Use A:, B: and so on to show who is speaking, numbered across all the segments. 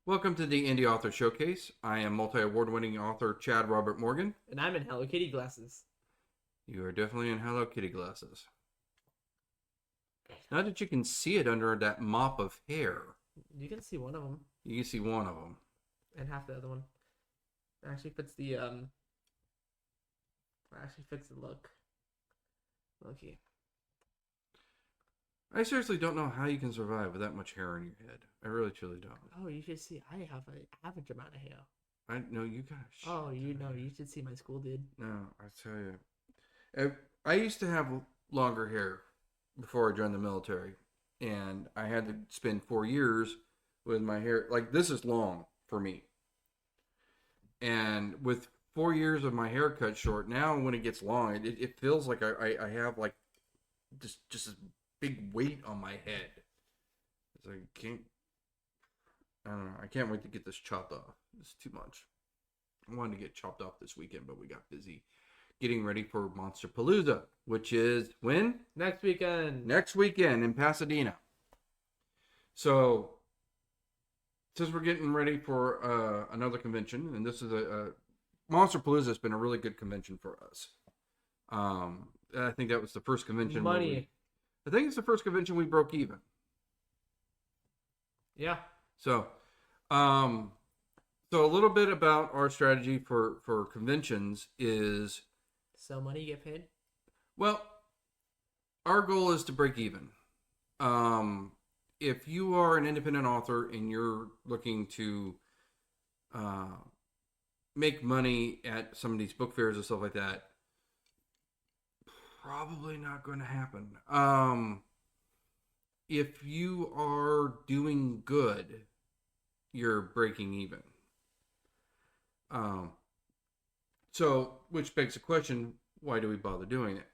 A: Welcome to the Indie Author Showcase. I am multi-award-winning author Chad Robert Morgan.
B: And I'm in Hello Kitty glasses.
A: You are definitely in Hello Kitty glasses. Now that you can see it under that mop of hair.
B: You can see one of them.
A: You can see one of them.
B: And half the other one. It actually fits the look. Okay.
A: I seriously don't know how you can survive with that much hair on your head. I really, truly don't.
B: Oh, you should see. I have an average amount of hair.
A: I know you got.
B: Oh, you know, you should see my school did.
A: No, I tell you, I used to have longer hair before I joined the military, and I had to spend 4 years with my hair like this is long for me. And with 4 years of my hair cut short, now when it gets long, it feels like I have like just this big weight on my head. It's like I don't know. I can't wait to get this chopped off. It's too much. I wanted to get chopped off this weekend, but we got busy getting ready for Monsterpalooza, which is when?
B: Next weekend.
A: Next weekend in Pasadena. So, since we're getting ready for another convention, and this is Monsterpalooza has been a really good convention for us. I think that was the first convention. I think it's the first convention we broke even.
B: Yeah.
A: So, so a little bit about our strategy for conventions is...
B: Sell money, get paid?
A: Well, our goal is to break even. If you are an independent author and you're looking to make money at some of these book fairs and stuff like that, probably not going to happen. If you are doing good, you're breaking even. So, which begs the question, why do we bother doing it?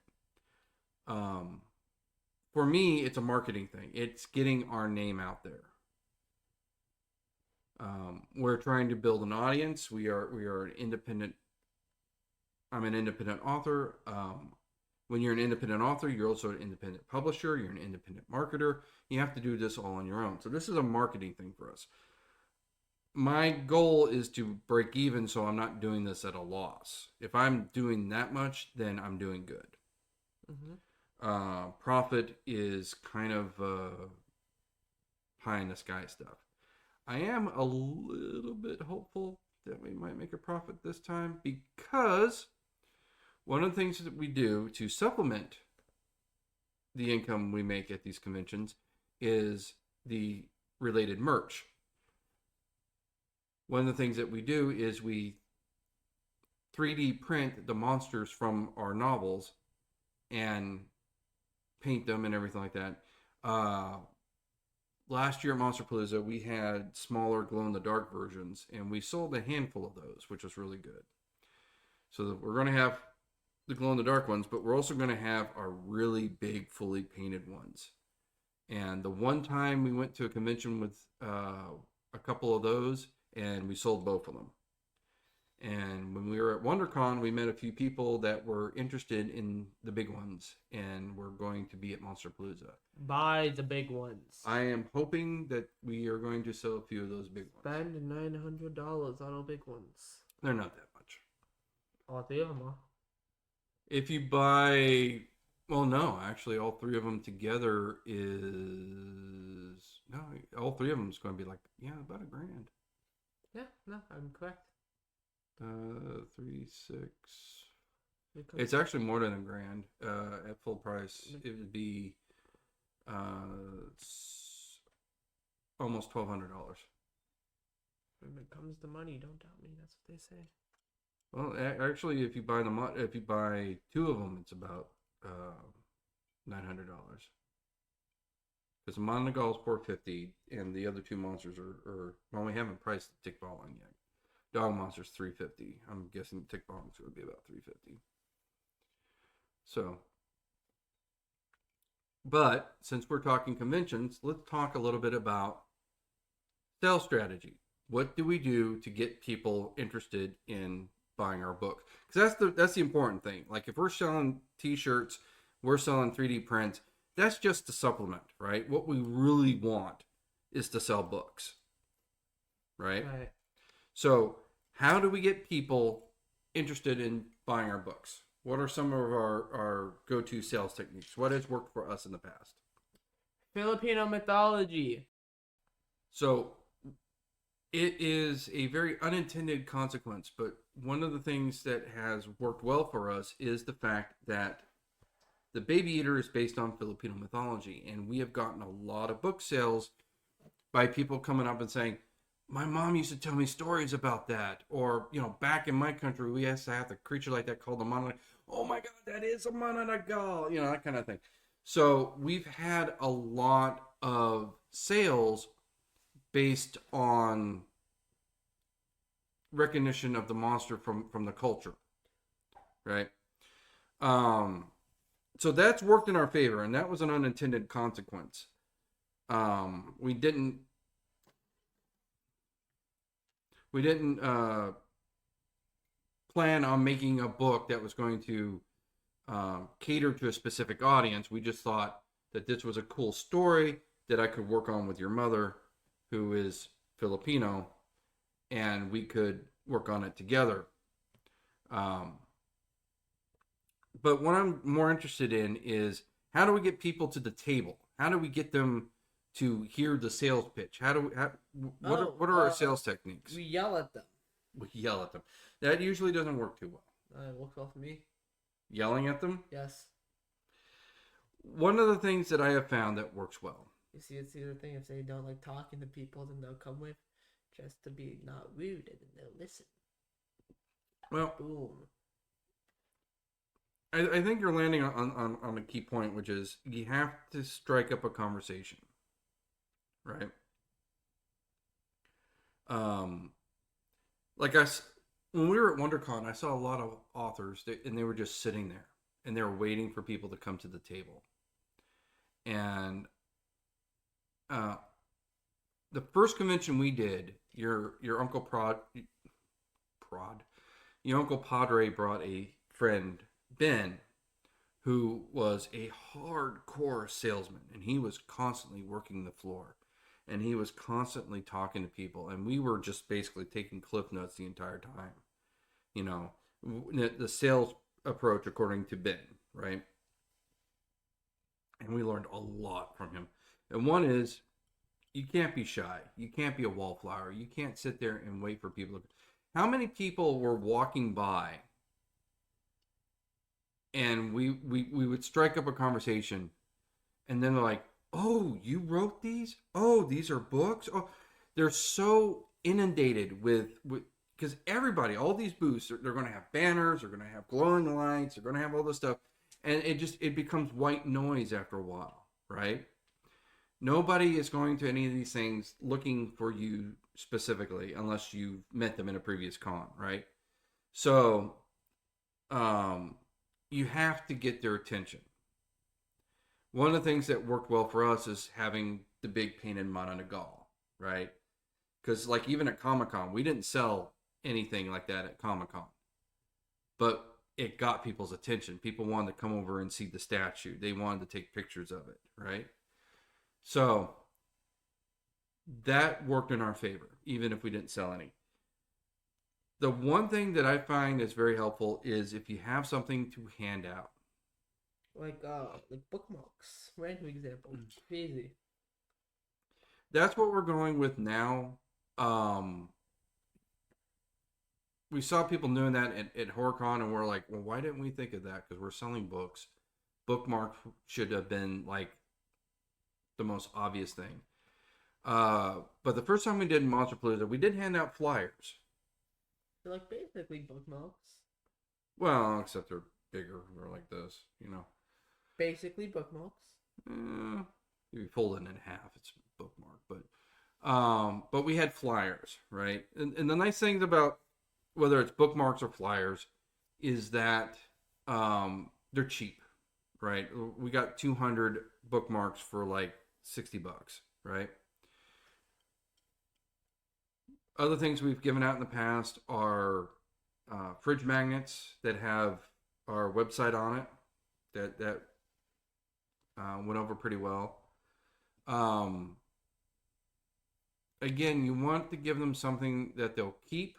A: For me, it's a marketing thing. It's getting our name out there. We're trying to build an audience. We are an independent. I'm an independent author. When you're an independent author, you're also an independent publisher. You're an independent marketer. You have to do this all on your own. So this is a marketing thing for us. My goal is to break even, so I'm not doing this at a loss. If I'm doing that much, then I'm doing good.
B: Mm-hmm.
A: Profit is kind of pie in the sky stuff. I am a little bit hopeful that we might make a profit this time, because one of the things that we do to supplement the income we make at these conventions is the related merch. One of the things that we do is we 3D print the monsters from our novels and paint them and everything like that. Last year at Monsterpalooza, we had smaller glow-in-the-dark versions, and we sold a handful of those, which was really good. So we're going to have the glow-in-the-dark ones, but we're also going to have our really big, fully painted ones. And the one time we went to a convention with a couple of those, and we sold both of them. And when we were at WonderCon, we met a few people that were interested in the big ones, and we're going to be at Monsterpalooza.
B: Buy the big ones.
A: I am hoping that we are going to sell a few of those big ones.
B: Spend $900 on all big ones.
A: They're not that much.
B: All three of them are.
A: If you buy... Well, no, actually, all three of them together is... No, all three of them is going to be like, about $1,000.
B: Yeah, no, I'm correct.
A: 3, 6. It's actually more than $1,000 at full price. It would be almost $1,200.
B: When it comes to money, don't doubt me. That's what they say.
A: Well, actually, if you buy two of them, it's about $900. Because the Monogal is $450, and the other two monsters are well, we haven't priced the Tick Balling yet. Dog Monster's $350. I'm guessing Tick Balling's going to be about $350. So, but since we're talking conventions, let's talk a little bit about sales strategy. What do we do to get people interested in buying our book? Because that's the important thing. Like if we're selling T-shirts, we're selling 3D prints. That's just a supplement, right? What we really want is to sell books. right?
B: Right.
A: So, how do we get people interested in buying our books? What are some of our go-to sales techniques? What has worked for us in the past?
B: Filipino mythology.
A: So, it is a very unintended consequence, but one of the things that has worked well for us is the fact that the Baby Eater is based on Filipino mythology, and we have gotten a lot of book sales by people coming up and saying, my mom used to tell me stories about that. Or, back in my country, we used to have a creature like that called a mananagal. Oh my God, that is a mananagal. That kind of thing. So we've had a lot of sales based on recognition of the monster from the culture, right? Um, so that's worked in our favor, and that was an unintended consequence. We didn't plan on making a book that was going to cater to a specific audience. We just thought that this was a cool story that I could work on with your mother, who is Filipino, and we could work on it together. Um, but what I'm more interested in is, how do we get people to the table? How do we get them to hear the sales pitch? What are our sales techniques?
B: We yell at them.
A: We yell at them. That usually doesn't work too well.
B: It works well for me.
A: Yelling at them?
B: Yes.
A: One of the things that I have found that works well.
B: You see, it's the other thing. If they don't like talking to people, then they'll come with just to be not rude, and then they'll listen.
A: Well,
B: boom.
A: I think you're landing on a key point, which is you have to strike up a conversation, right? When we were at WonderCon, I saw a lot of authors, and they were just sitting there, and they were waiting for people to come to the table. And the first convention we did, your uncle your uncle Padre brought a friend, Ben, who was a hardcore salesman, and he was constantly working the floor, and he was constantly talking to people, and we were just basically taking cliff notes the entire time. The sales approach according to Ben, right? And we learned a lot from him. And one is, you can't be shy. You can't be a wallflower. You can't sit there and wait for people to... How many people were walking by and we would strike up a conversation, and then they're like, oh, you wrote these? Oh, these are books? Oh, they're so inundated with because everybody, all these booths, they're going to have banners, they're going to have glowing lights, they're going to have all this stuff, and it becomes white noise after a while, right? Nobody is going to any of these things looking for you specifically unless you met them in a previous con, right? So, you have to get their attention. One of the things that worked well for us is having the big painted mananagal, right? Because like even at Comic-Con, we didn't sell anything like that at Comic-Con. But it got people's attention. People wanted to come over and see the statue. They wanted to take pictures of it, right? So that worked in our favor, even if we didn't sell any. The one thing that I find is very helpful is if you have something to hand out.
B: Like bookmarks. Random example. Easy.
A: That's what we're going with now. We saw people doing that at HorrorCon, and we're like, well, why didn't we think of that? Because we're selling books. Bookmarks should have been like the most obvious thing. But the first time we did Monsterpalooza, we did hand out flyers.
B: They're like basically bookmarks.
A: Well, except they're bigger. They're like this,
B: Basically bookmarks.
A: If you fold it in half, it's a bookmark. But we had flyers, right? And the nice things about whether it's bookmarks or flyers is that they're cheap, right? We got 200 bookmarks for like $60, right? Other things we've given out in the past are fridge magnets that have our website on it. That went over pretty well. again, you want to give them something that they'll keep.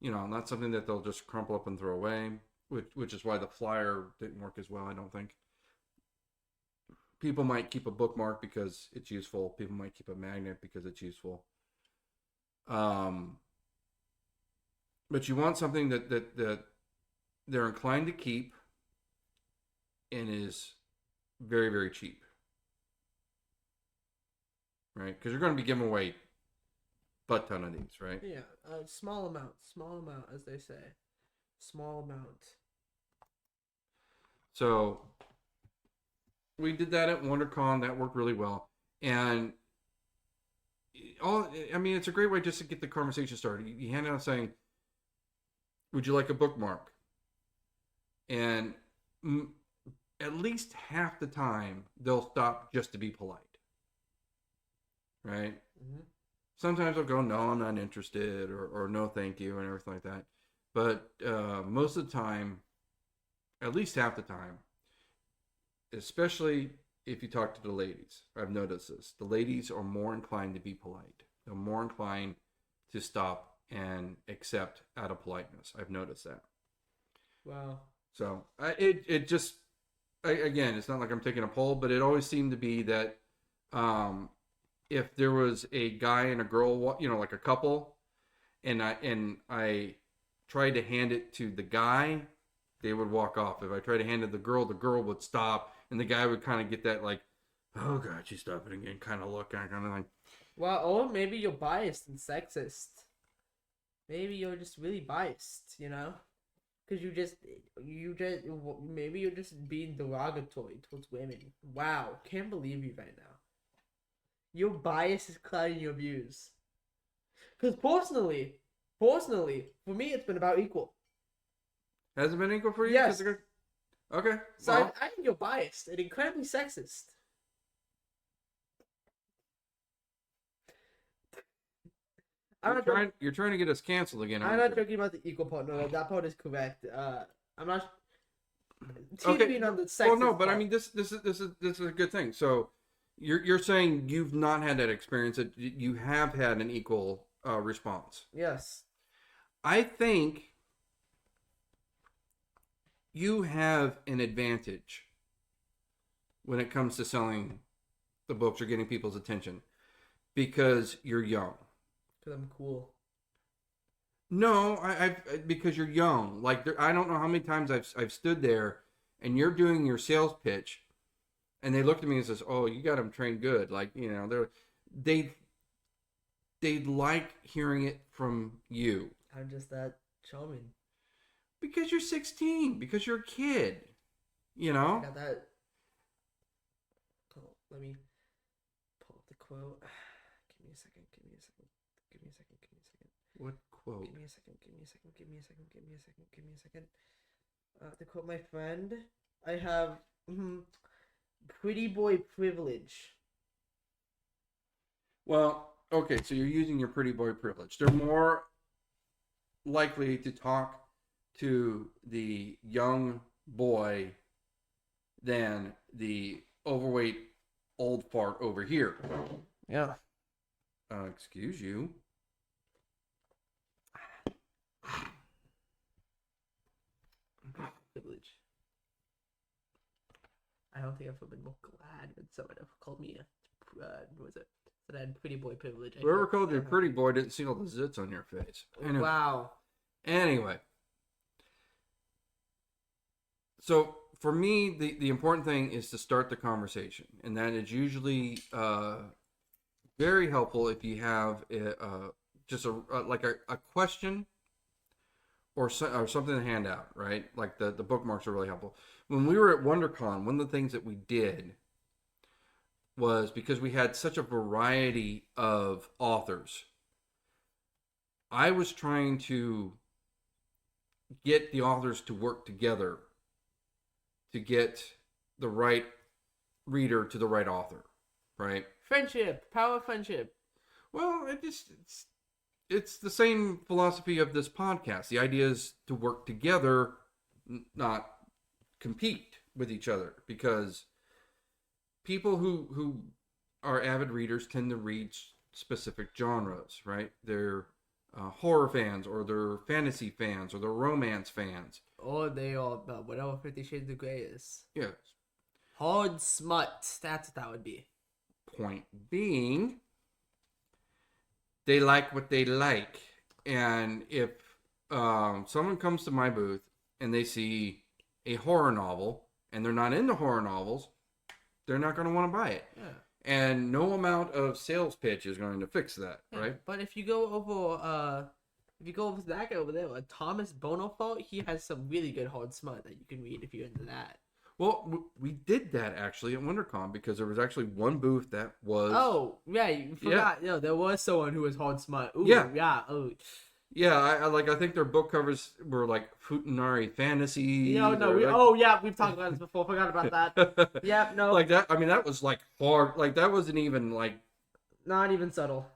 A: Not something that they'll just crumple up and throw away, which is why the flyer didn't work as well, I don't think. People might keep a bookmark because it's useful. People might keep a magnet because it's useful. But you want something that they're inclined to keep and is very, very cheap. Right? Because you're going to be giving away a butt ton of these, right?
B: Yeah, small amount, as they say. Small amount.
A: So we did that at WonderCon. That worked really well. And it's a great way just to get the conversation started. You hand out saying, would you like a bookmark? And at least half the time, they'll stop just to be polite. Right?
B: Mm-hmm.
A: Sometimes they'll go, no, I'm not interested, or no, thank you, and everything like that. But most of the time, at least half the time, especially if you talk to the ladies, I've noticed this. The ladies are more inclined to be polite. They're more inclined to stop and accept out of politeness. I've noticed that.
B: Wow.
A: So again, it's not like I'm taking a poll, but it always seemed to be that if there was a guy and a girl, like a couple, and I tried to hand it to the guy, they would walk off. If I tried to hand it to the girl would stop, and the guy would kind of get that like, oh god, she's stopping again, kind of look, kind of like.
B: Well, or maybe you're biased and sexist. Maybe you're just really biased, because maybe you're just being derogatory towards women. Wow, can't believe you right now. Your bias is clouding your views. Because personally, for me, it's been about equal.
A: Has it been equal for you?
B: Yes.
A: Okay.
B: So well, I think you're biased and incredibly sexist.
A: You're trying to get us canceled again.
B: I'm not joking about the equal part. No, that part is correct. I'm not.
A: Okay.
B: On the sexist
A: well, no, but
B: part.
A: I mean, this is a good thing. So, you're saying you've not had that experience. That you have had an equal response.
B: Yes.
A: I think you have an advantage when it comes to selling the books or getting people's attention because you're young.
B: Because I'm cool.
A: No, because you're young. Like I don't know how many times I've stood there and you're doing your sales pitch, and they looked at me and says, "Oh, you got them trained good." Like they like hearing it from you.
B: I'm just that charming.
A: Because you're 16. Because you're a kid.
B: I got that. Oh, let me pull up the quote. Give me a second.
A: What quote?
B: Give me a second. To quote my friend, I have pretty boy privilege.
A: Well, okay, so you're using your pretty boy privilege. They're more likely to talk to the young boy than the overweight old fart over here.
B: Yeah.
A: Excuse you.
B: Privilege. I don't think I've ever been more glad when someone ever called me that I had pretty boy privilege.
A: Whoever called you pretty boy didn't see all the zits on your face. Anyway.
B: Wow.
A: Anyway. So for me, the important thing is to start the conversation. And that is usually very helpful if you have just a question or something to hand out, right? Like the bookmarks are really helpful. When we were at WonderCon, one of the things that we did was because we had such a variety of authors, I was trying to get the authors to work together to get the right reader to the right author, right?
B: Friendship, power of friendship.
A: Well, it's the same philosophy of this podcast. The idea is to work together, not compete with each other, because people who are avid readers tend to read specific genres, right? They're horror fans, or they're fantasy fans, or they're romance fans.
B: Or they all about whatever 50 Shades of Grey is.
A: Yeah.
B: Hard smut. That's what that would be.
A: Point being, they like what they like. And if someone comes to my booth and they see a horror novel and they're not into horror novels, they're not going to want to buy it.
B: Yeah.
A: And no amount of sales pitch is going to fix that,
B: Yeah.
A: right?
B: But if you go over to that guy over there, Thomas Bonafont, he has some really good hard smut that you can read if you're into that.
A: Well, we did that actually at WonderCon because there was actually one booth that was.
B: Oh, yeah, you forgot. Yeah. There was someone who was hard smut. Ooh,
A: Yeah.
B: Yeah. Oh.
A: Yeah, I think their book covers were like Futanari fantasy.
B: We've talked about this before. Forgot about that. Yep, no.
A: Like that. I mean, that was like hard. Like that wasn't even like.
B: Not even subtle.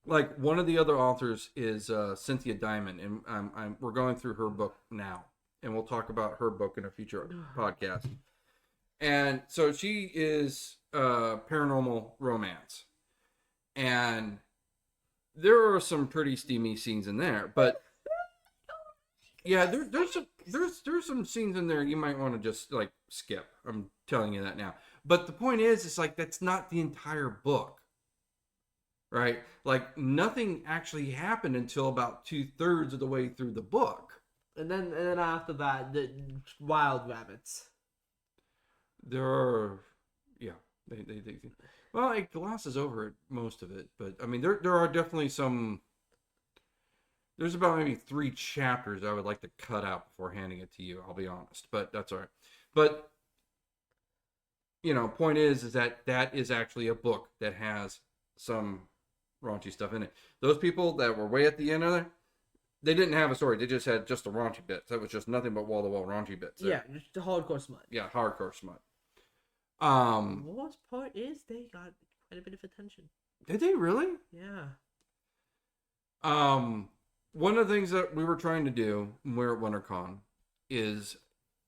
A: Like one of the other authors is Cynthia Diamond, and we're going through her book now, and we'll talk about her book in a future podcast. And so she is paranormal romance, and there are some pretty steamy scenes in there, but yeah, there's some scenes in there you might want to just like skip. I'm telling you that now. But the point is, it's like that's not the entire book, right? Like nothing actually happened until about 2/3 of the way through the book.
B: And then after that, the wild rabbits.
A: There are, yeah, they well, it glosses over most of it, but I mean, there are definitely some. There's about maybe 3 chapters I would like to cut out before handing it to you. I'll be honest, but that's all right. But point is that is actually a book that has some raunchy stuff in it. Those people that were way at the end of it, they didn't have a story. They just had just the raunchy bits. That was just nothing but wall-to-wall raunchy bits.
B: Yeah, just the hardcore smut.
A: Yeah, hardcore smut.
B: The worst part is they got quite a bit of attention.
A: Did they really?
B: Yeah.
A: One of the things that we were trying to do when we were at WonderCon is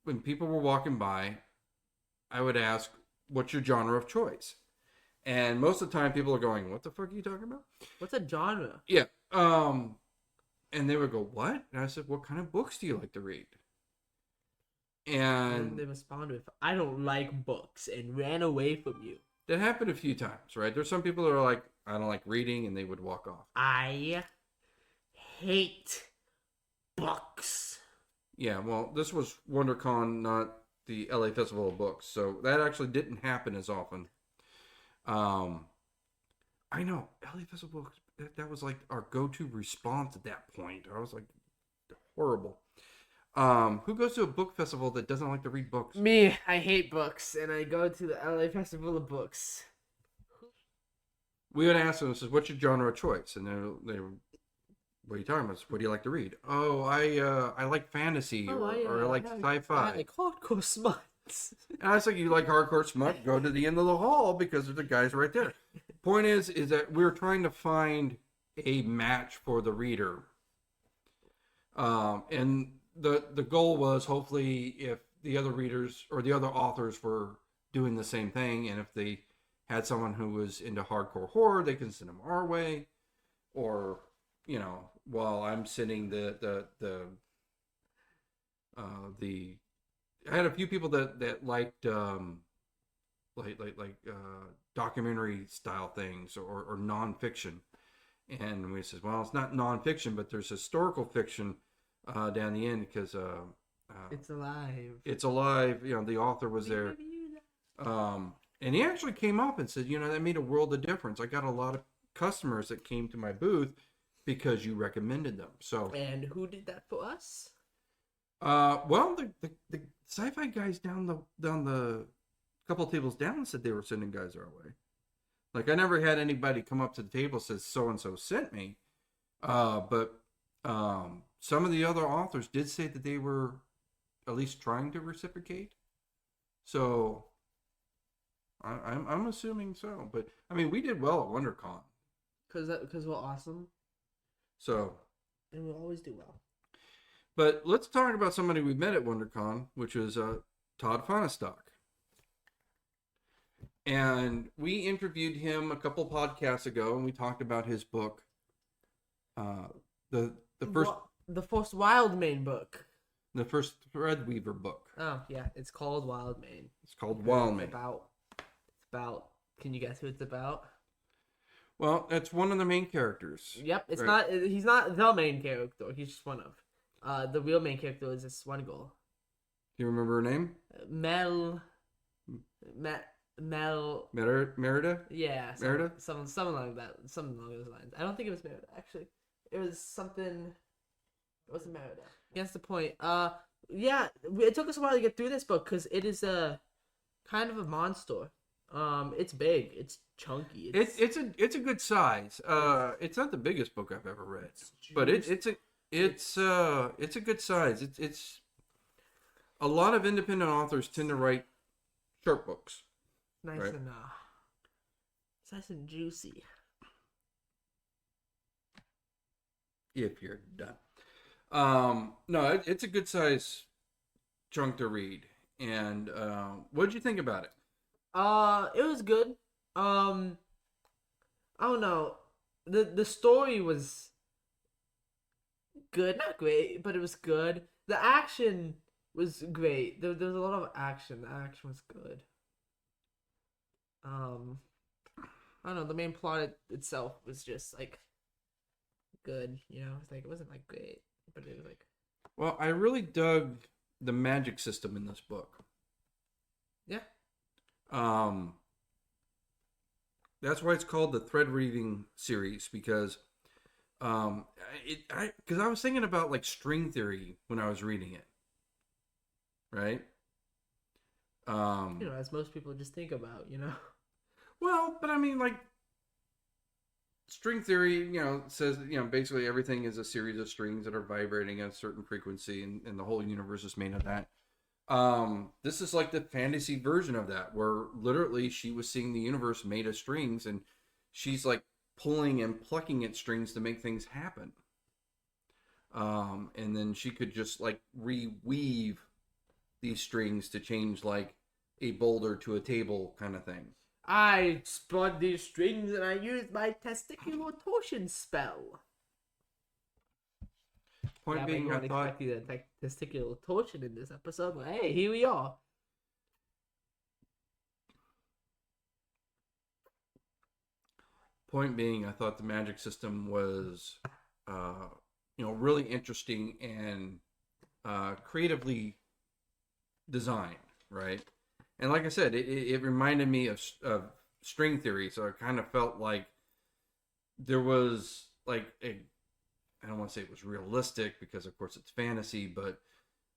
A: when people were walking by, I would ask, "What's your genre of choice?" And most of the time, people are going, "What the fuck are you talking about?"
B: What's a genre?
A: Yeah. And they would go, "What?" And I said, "What kind of books do you like to read?" And
B: they responded with, "I don't like books," and ran away from you.
A: that happened a few times, right? There's some people that are like, "I don't like reading," and they would walk off.
B: I hate books.
A: Yeah, well, this was WonderCon, not the LA Festival of Books, so that actually didn't happen as often. I know, LA Festival of Books, that was like our go-to response at that point. I was like, horrible. Who goes to a book festival that doesn't like to read books?
B: Me, I hate books, and I go to the LA Festival of Books.
A: We would ask them, says, "What's your genre of choice?" And they were, "What are you talking about? What do you like to read?" "Oh, I like fantasy, or I like sci-fi."
B: I like hardcore smut.
A: And I was like, "You like hardcore smut? Go to the end of the hall because the guy's right there." Point is that we're trying to find a match for the reader, and the goal was hopefully if the other readers or the other authors were doing the same thing, and if they had someone who was into hardcore horror, they can send them our way, or while I'm sending I had a few people that liked documentary style things or nonfiction, and we said, well, it's not nonfiction, but there's historical fiction down the end because
B: it's alive.
A: It's alive. The author was there, and he actually came up and said, that made a world of difference. I got a lot of customers that came to my booth because you recommended them. So,
B: and who did that for us?
A: Well, the sci-fi guys down the couple tables down said they were sending guys our way. Like I never had anybody come up to the table and says so and so sent me, but some of the other authors did say that they were at least trying to reciprocate. So I'm assuming so, but I mean we did well at WonderCon
B: because we're awesome.
A: So
B: and we'll always do well.
A: But let's talk about somebody we met at WonderCon, which was Todd Fahnestock. And we interviewed him a couple podcasts ago, and we talked about his book, uh, the first
B: The first Wildmane book.
A: the first Threadweaver book.
B: Oh yeah, it's called Wildmane.
A: It's called
B: It's
A: Wildmane.
B: about. Can you guess who it's about?
A: Well, that's one of the main characters.
B: Yep, it's
A: right?
B: not. He's not the main character. He's just one of. The real main character is this one girl,
A: Do you remember her name?
B: Mel.
A: Merida?
B: Yeah,
A: Merida?
B: something like that. Something along those lines. I don't think it was Merida actually. It was something. It wasn't Merida. That's the point. Yeah, it took us a while to get through this book because it is a kind of a monster. It's big. It's chunky.
A: It's a good size. It's not the biggest book I've ever read, but it's a good size. It's a lot of independent authors tend to write short books.
B: Nice
A: right?
B: and it's nice and juicy.
A: If you're done. No, it's a good size chunk to read. And what did you think about it?
B: It was good. I don't know. The story was good, not great, but it was good. The action was great. There was a lot of action. The action was good. I don't know. The main plot itself was just like good. You know, it's like it wasn't like great, but it was like.
A: Well, I really dug the magic system in this book.
B: Yeah.
A: That's why it's called the thread reading series because, because I was thinking about like string theory when I was reading it, right?
B: As most people just think about,
A: Well, but I mean, like string theory, says basically everything is a series of strings that are vibrating at a certain frequency, and the whole universe is made of that. This is like the fantasy version of that, where literally she was seeing the universe made of strings, and she's like pulling and plucking at strings to make things happen. And then she could just like reweave these strings to change like a boulder to a table kind of thing.
B: I spun these strings and I used my testicular torsion spell.
A: Point being, I thought
B: expecting the testicular torsion in this episode, but hey, here we are.
A: Point being, I thought the magic system was, really interesting and creatively designed, right? And like I said, it reminded me of string theory, so I kind of felt like there was like I don't want to say it was realistic because of course it's fantasy, but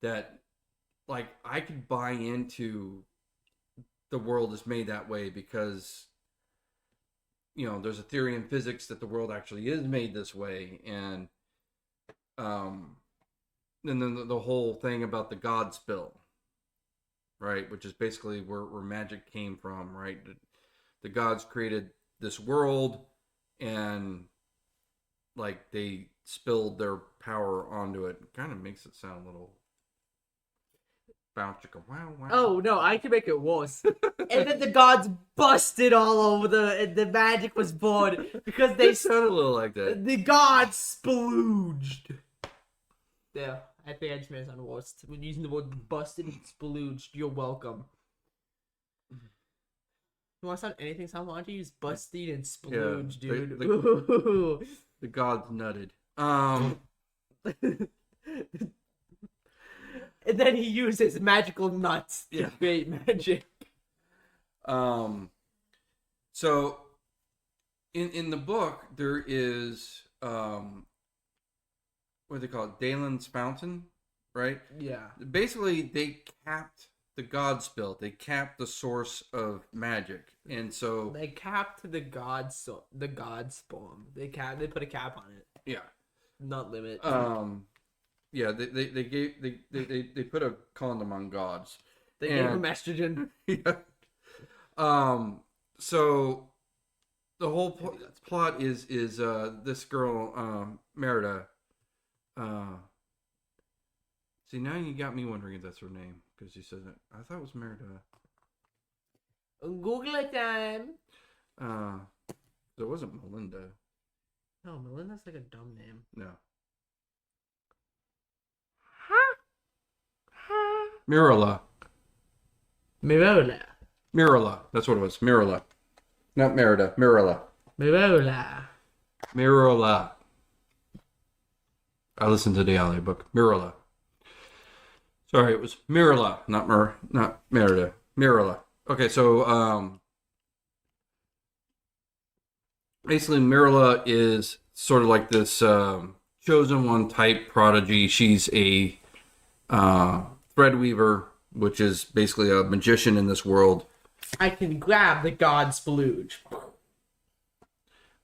A: that like I could buy into the world is made that way because there's a theory in physics that the world actually is made this way, and then the whole thing about the God spill, right, which is basically where magic came from, right? The gods created this world, and like they spilled their power onto it. It kind of makes it sound a little bounce chicka wow wow.
B: Oh no, I can make it worse. And then the gods busted all over and the magic was born because they
A: sounded a little like that.
B: The gods splooged. Yeah, I think I just made it sound worse. When using the word busted and splooged, you're welcome. You want to sound anything? Why don't you use busted and splooge, dude?
A: The gods nutted.
B: And then he uses magical nuts to create magic.
A: So in the book there is what do they call it? Dalen's Fountain, right?
B: Yeah.
A: Basically, they capped the God spill. They capped the source of magic, and so
B: they capped the god spawn. They put a cap on it.
A: Yeah.
B: Not limit.
A: Yeah, they put a condom on gods.
B: They gave him estrogen.
A: Yeah. So the whole plot is this girl Merida. See, now you got me wondering if that's her name because you said it. I thought it was Merida.
B: Google time.
A: There wasn't Melinda.
B: No, Melinda's like a dumb name.
A: No. Mirala.
B: Mirella.
A: Mirala. That's what it was. Mirala. Not Merida. Mirala.
B: Mirella.
A: Mirala. I listened to the audiobook. Mirala. Sorry, it was Mirala, not Merida. Mirala. Okay, so basically Mirala is sort of like this chosen one type prodigy. She's a Threadweaver, which is basically a magician in this world.
B: I can grab the god's splooge.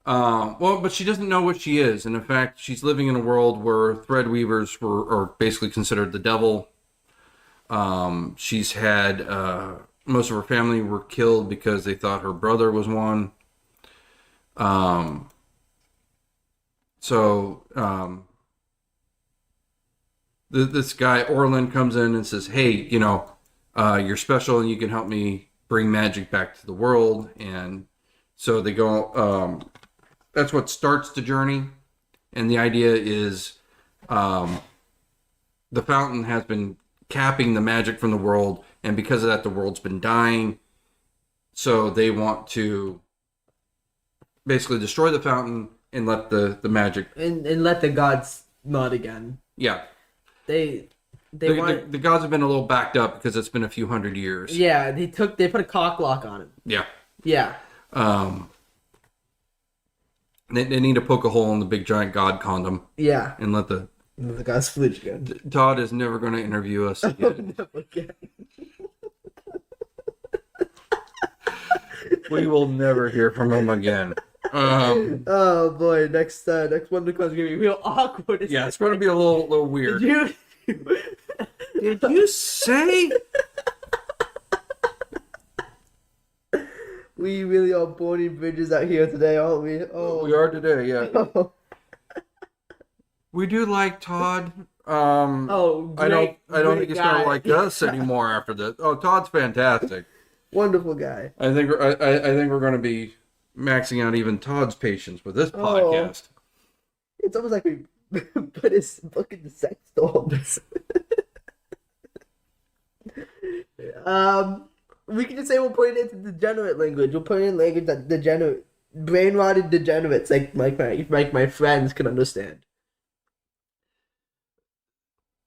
A: Well, but she doesn't know what she is, and in fact, she's living in a world where Threadweavers are basically considered the devil. She's had most of her family were killed because they thought her brother was one. This guy Orlin comes in and says, "Hey, you're special, and you can help me bring magic back to the world." And so they go. That's what starts the journey, and the idea is, the fountain has been capping the magic from the world, and because of that, the world's been dying. So they want to basically destroy the fountain and let the magic
B: and let the gods nod again.
A: Yeah.
B: The
A: gods have been a little backed up because it's been a few hundred years.
B: Yeah, they put a cock lock on it.
A: Yeah.
B: Yeah.
A: They need to poke a hole in the big giant god condom.
B: Yeah.
A: And let the
B: god's splooge again.
A: Todd is never going to interview us again.
B: Never again.
A: We will never hear from him again.
B: Oh boy, next one to come is gonna be real awkward.
A: It's going to be a little weird.
B: Did
A: you say?
B: We really are burning bridges out here today, aren't we? Oh,
A: we are today. Yeah. We do like Todd. I don't think he's going to like us anymore after this. Oh, Todd's fantastic.
B: Wonderful guy.
A: I think we're going to be maxing out even Todd's patience with this podcast.
B: It's almost like we put his book in the sex dolls. We can just say we'll put it into degenerate language. We'll put it in language that degenerate, brain-rotted degenerates like my friends can understand.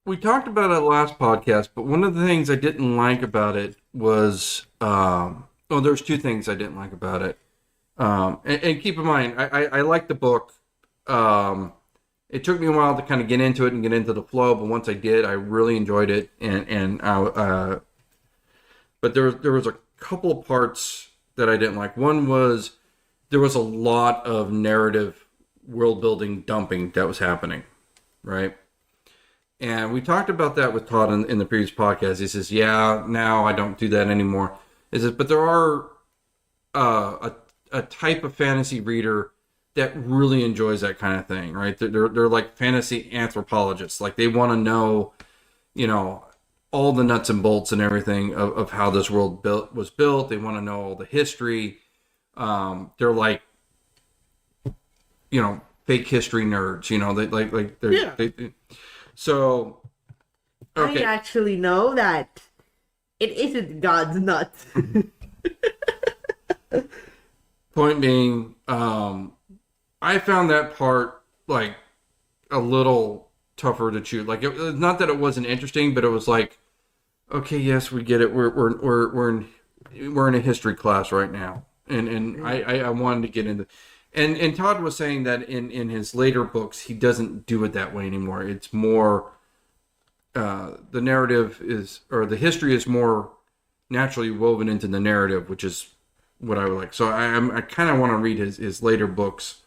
A: We talked about it last podcast, but one of the things I didn't like about it was, there's two things I didn't like about it. And keep in mind, I liked the book. It took me a while to kind of get into it and get into the flow, but once I did, I really enjoyed it. But there was a couple of parts that I didn't like. One was there was a lot of narrative world building dumping that was happening, right? And we talked about that with Todd in the previous podcast. He says, "Yeah, now I don't do that anymore." But there are a type of fantasy reader that really enjoys that kind of thing, right? They're like fantasy anthropologists. Like they want to know, all the nuts and bolts and everything of how this world was built. They want to know all the history. They're like, fake history nerds. So, okay.
B: I actually know that it isn't God's nuts.
A: Point being, I found that part like a little tougher to chew. Like it not that it wasn't interesting, but it was like, okay, yes, we get it. We're in a history class right now, and I wanted to get into. And Todd was saying that in his later books, he doesn't do it that way anymore. It's more, the narrative is, or the history is more naturally woven into the narrative, which is what I would like. So I kind of want to read his later books,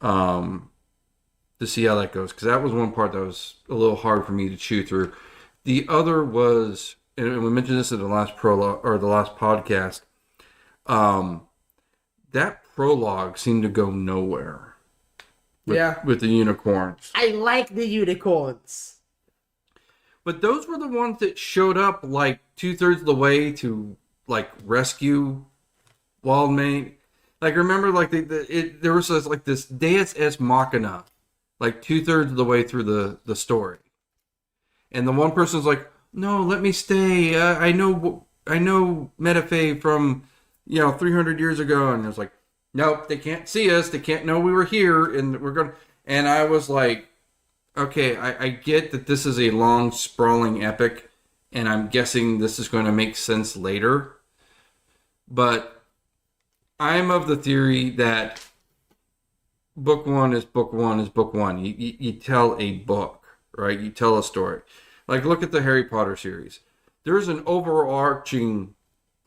A: to see how that goes. Because that was one part that was a little hard for me to chew through. The other was, and we mentioned this in the last prologue, or the last podcast, that prologue seemed to go nowhere. With the unicorns.
B: I like the unicorns.
A: But those were the ones that showed up like 2/3 of the way to like rescue Wildmane. Like remember, like there was like this Deus Ex Machina, like 2/3 of the way through the story, and the one person's like, "No, let me stay. I know Metaphase from 300 years ago," and it's like, "Nope, they can't see us. They can't know we were here, and we're gonna." And I was like, "Okay, I get that this is a long, sprawling epic, and I'm guessing this is going to make sense later, but." I'm of the theory that book one is book one is book one. You tell a book, right? You tell a story. Like, look at the Harry Potter series. There's an overarching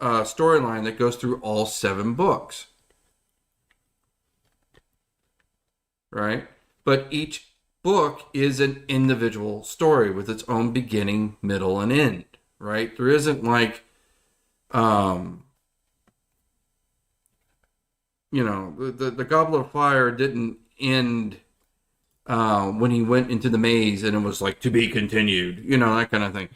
A: storyline that goes through all 7 books, right? But each book is an individual story with its own beginning, middle, and end, right? There isn't like, the Goblet of Fire didn't end when he went into the maze and it was like to be continued, that kind of thing.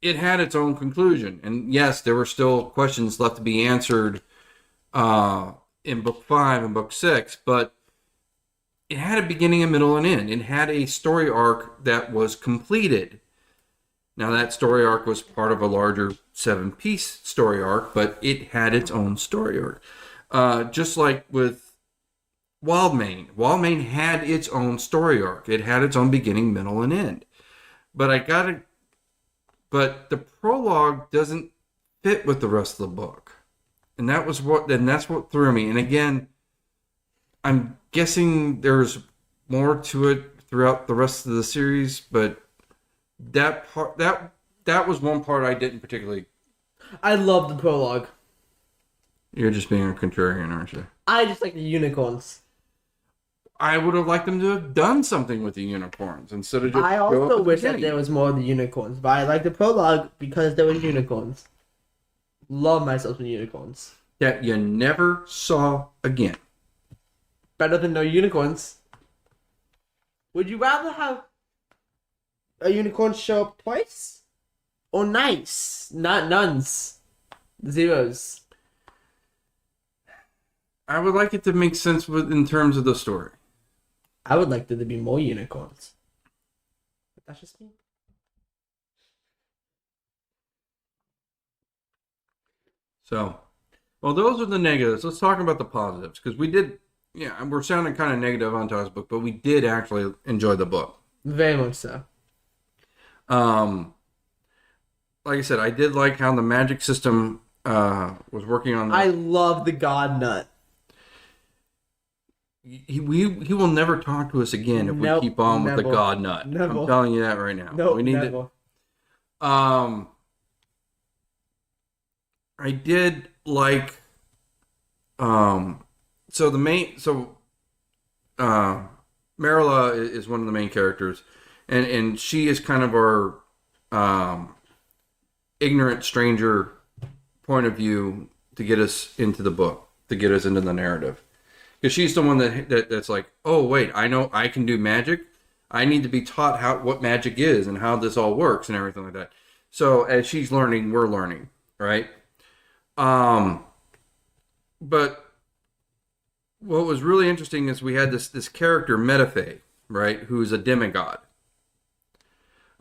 A: It had its own conclusion, and yes, there were still questions left to be answered in book 5 and book 6, but it had a beginning, a middle, and end. It had a story arc that was completed. Now, that story arc was part of a larger 7-piece story arc, but it had its own story arc. Just like with Wildmane. Wildmane had its own story arc. It had its own beginning, middle, and end. But the prologue doesn't fit with the rest of the book. And that's what threw me. And again, I'm guessing there's more to it throughout the rest of the series, but that was one part I didn't particularly.
B: I love the prologue.
A: You're just being a contrarian, aren't you?
B: I just like the unicorns.
A: I would have liked them to have done something with the unicorns instead of just.
B: I also wish that there was more of the unicorns, but I like the prologue because there were unicorns. Love myself some unicorns.
A: That you never saw again.
B: Better than no unicorns. Would you rather have a unicorn show up twice? Or nice? Not nuns. Zeros.
A: I would like it to make sense in terms of the story.
B: I would like there to be more unicorns. But that's just me.
A: So, well, those are the negatives. Let's talk about the positives. Because we're sounding kind of negative on Todd's book, but we did actually enjoy the book.
B: Very much so.
A: Like I said, I did like how the magic system was working on.
B: I love the God Nut.
A: He will never talk to us again if we keep on with the God Nut.
B: Never.
A: I'm telling you that right now.
B: No,
A: we need
B: never.
A: I did like. Marilla is one of the main characters, and she is kind of our ignorant stranger point of view to get us into the book, to get us into the narrative. Because she's the one that's like, oh wait, I know I can do magic. I need to be taught what magic is and how this all works and everything like that. So as she's learning, we're learning, right? But what was really interesting is we had this character Metaphase, right, who's a demigod.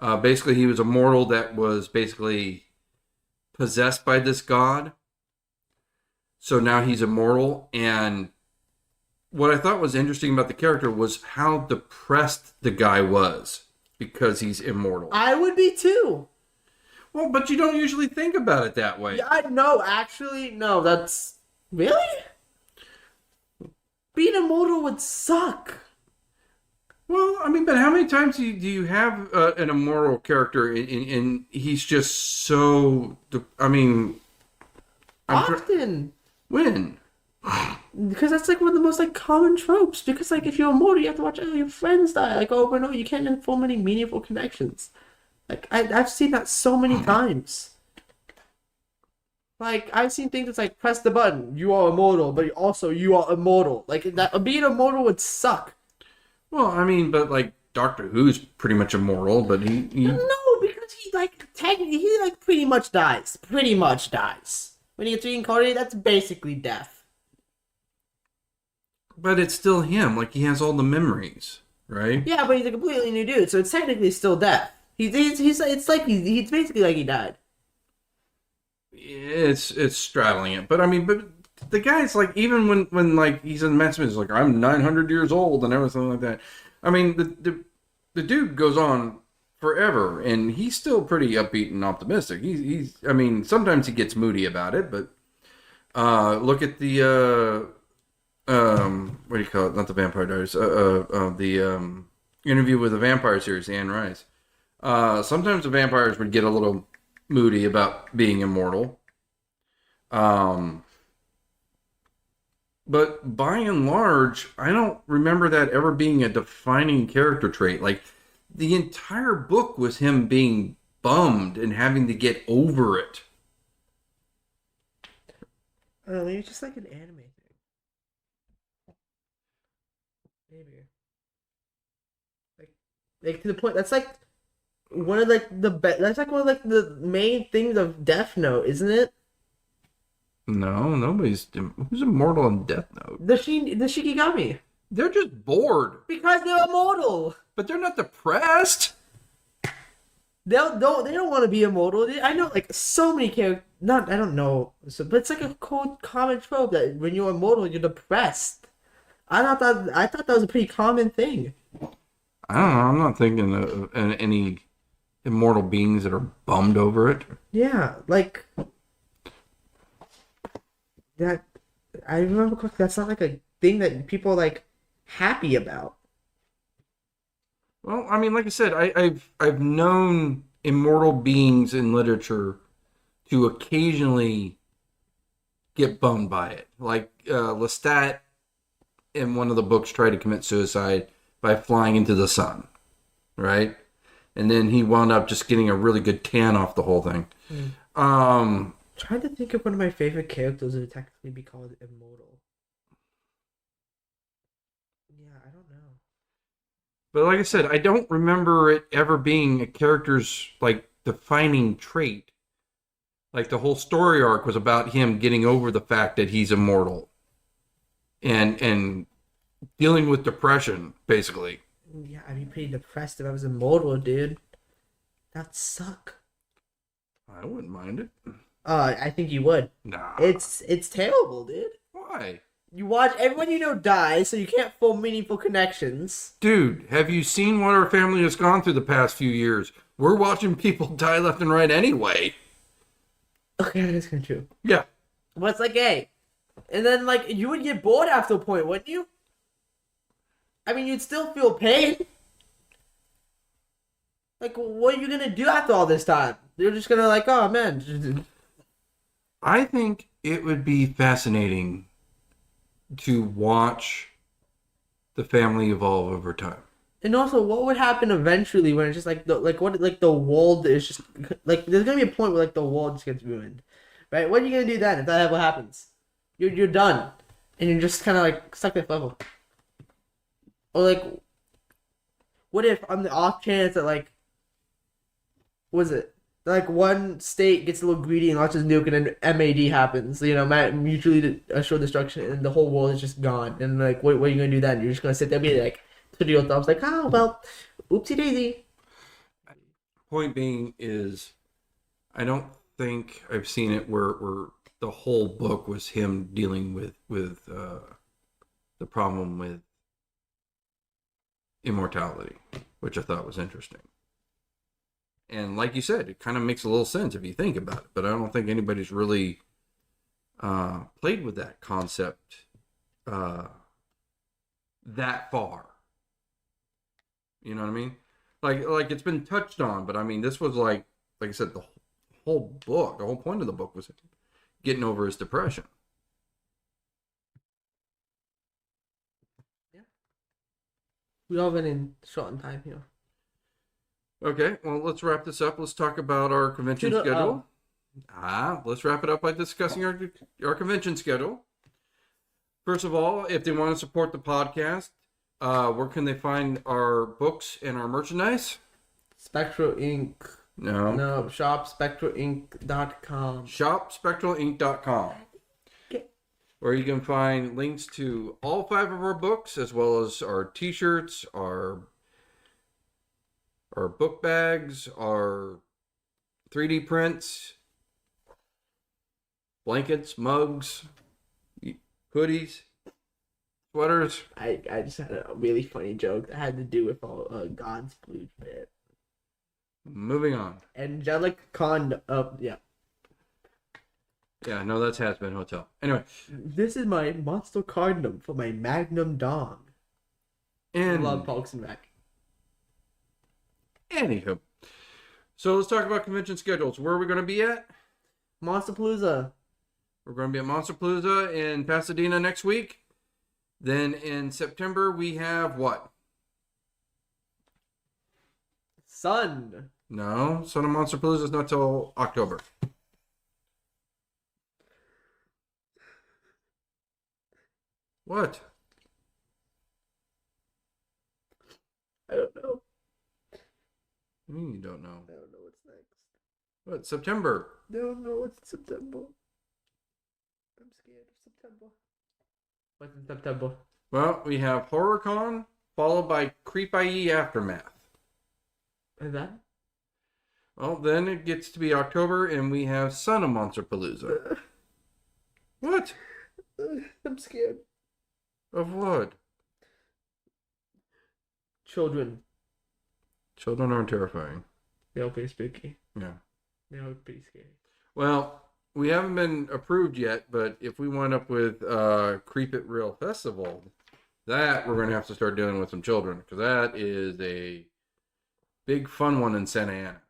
A: Basically, he was a mortal that was basically possessed by this god. So now he's immortal, and what I thought was interesting about the character was how depressed the guy was because he's immortal.
B: I would be too.
A: Well, but you don't usually think about it that way.
B: Yeah, no, actually, no, that's... Really? Being immortal would suck.
A: Well, I mean, but how many times do you have an immortal character and he's just so... I mean...
B: Often.
A: When?
B: Because that's like one of the most like common tropes. Because like if you're immortal, you have to watch all your friends die like over and over. You can't form any meaningful connections. Like I've seen that so many times. Like I've seen things that's like press the button, you are immortal, but also you are immortal. Like that being immortal would suck.
A: Well, I mean, but like Doctor Who's pretty much immortal, but he...
B: No, because technically he like pretty much dies. Pretty much dies. When he gets reincarnated, that's basically death.
A: But it's still him. Like, he has all the memories, right?
B: Yeah, but he's a completely new dude, so it's technically still death. He's basically like he died.
A: It's straddling it. But I mean, but the guy's like, even when like he's in the Mass Effect, he's like, I'm 900 years old and everything like that. I mean, the dude goes on forever, and he's still pretty upbeat and optimistic. He's I mean, sometimes he gets moody about it, but look at the what do you call it? Not the Vampire Diaries. The interview with the Vampire series, Anne Rice. Sometimes the vampires would get a little moody about being immortal. But by and large, I don't remember that ever being a defining character trait. Like, the entire book was him being bummed and having to get over it.
B: I don't know, maybe it's just like an anime thing. Maybe. Like to the point. That's like one of like that's like one of like the main things of Death Note, isn't it?
A: No, who's immortal in Death Note.
B: The Shikigami.
A: They're just bored.
B: Because they're immortal.
A: But they're not depressed.
B: They don't want to be immortal. I know like so many characters. Not I don't know. But it's like a common trope that when you're immortal, you're depressed. I thought that was a pretty common thing.
A: I don't know. I'm not thinking of any immortal beings that are bummed over it.
B: Yeah, like that. I remember that's not like a thing that people are, like happy about.
A: Well, I mean, like I said, I've known immortal beings in literature to occasionally get bummed by it. Like Lestat in one of the books tried to commit suicide by flying into the sun, right? And then he wound up just getting a really good tan off the whole thing.
B: Trying to think of one of my favorite characters that would technically be called immortal. Yeah, I don't know.
A: But like I said, I don't remember it ever being a character's like defining trait. Like, the whole story arc was about him getting over the fact that he's immortal and dealing with depression, basically.
B: Yeah, I'd be pretty depressed if I was immortal, dude. That'd suck.
A: I wouldn't mind it.
B: I think you would.
A: Nah.
B: It's terrible, dude.
A: Why?
B: You watch everyone you know die, so you can't form meaningful connections.
A: Dude, have you seen what our family has gone through the past few years? We're watching people die left and right anyway.
B: Okay, that's kind of true.
A: Yeah.
B: But it's like, hey. And then, like, you would get bored after a point, wouldn't you? I mean, you'd still feel pain. Like, what are you gonna do after all this time? You're just gonna, like, oh, man.
A: I think it would be fascinating to watch the family evolve over time.
B: And also, what would happen eventually when it's just like the world is just like there's gonna be a point where like the world just gets ruined, right? What are you gonna do then if that ever happens? You're done, and you're just kind of like stuck there forever. Or like, what if on the off chance that like, what is it? Like one state gets a little greedy and launches a nuke, and then MAD happens. You know, mutually assured destruction, and the whole world is just gone. And like, what are you gonna do then? You're just gonna sit there and be like. To your thumbs like, oh well, oopsie daisy.
A: Point being is, I don't think I've seen it where the whole book was him dealing with the problem with immortality, which I thought was interesting. And like you said, it kind of makes a little sense if you think about it. But I don't think anybody's really played with that concept that far. You know what I mean? Like it's been touched on, but I mean, this was like I said, the whole book, the whole point of the book was getting over his depression.
B: Yeah. We all been in short in time here.
A: Okay, well, let's wrap this up. Let's talk about our convention schedule. Let's wrap it up by discussing our convention schedule. First of all, if they want to support the podcast, where can they find our books and our merchandise?
B: Spectral Inc.
A: No.
B: No, shopspectralinc.com.
A: Shopspectralinc.com, where you can find links to all 5 of our books, as well as our t-shirts, our book bags, our 3D prints, blankets, mugs, hoodies, sweaters.
B: I just had a really funny joke that had to do with all God's blue bit.
A: Moving on.
B: Angelic Con. Yeah.
A: Yeah, no, that's Has Been Hotel. Anyway.
B: This is my monster condom for my Magnum dong.
A: And
B: Love Pokes and Rec.
A: Anywho. So let's talk about convention schedules. Where are we going to be at?
B: Monsterpalooza.
A: We're going to be at Monsterpalooza in Pasadena next week. Then in September, we have what?
B: Sun.
A: No, Son of Monsterpalooza is not till October. What?
B: I don't know.
A: What do you mean you don't know?
B: I don't know what's next.
A: What? September.
B: I don't know what's in September. I'm scared of September. What's in September?
A: Well, we have HorrorCon, followed by Creep IE Aftermath.
B: And then?
A: Well, then it gets to be October, and we have Son of Monsterpalooza. What?
B: I'm scared.
A: Of what?
B: Children.
A: Children aren't terrifying.
B: They're pretty spooky.
A: Yeah.
B: They're pretty scary.
A: Well, we haven't been approved yet, but if we wind up with Creep It Real Festival, that we're going to have to start dealing with some children, because that is a big fun one in Santa Ana.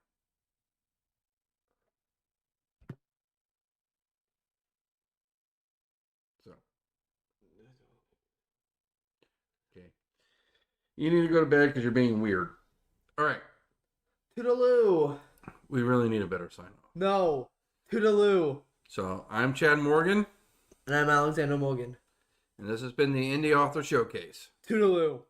A: So, okay. You need to go to bed because you're being weird. All right.
B: Toodaloo.
A: We really need a better sign off.
B: No. Toodaloo.
A: So, I'm Chad Morgan.
B: And I'm Alexander Morgan.
A: And this has been the Indie Author Showcase.
B: Toodaloo.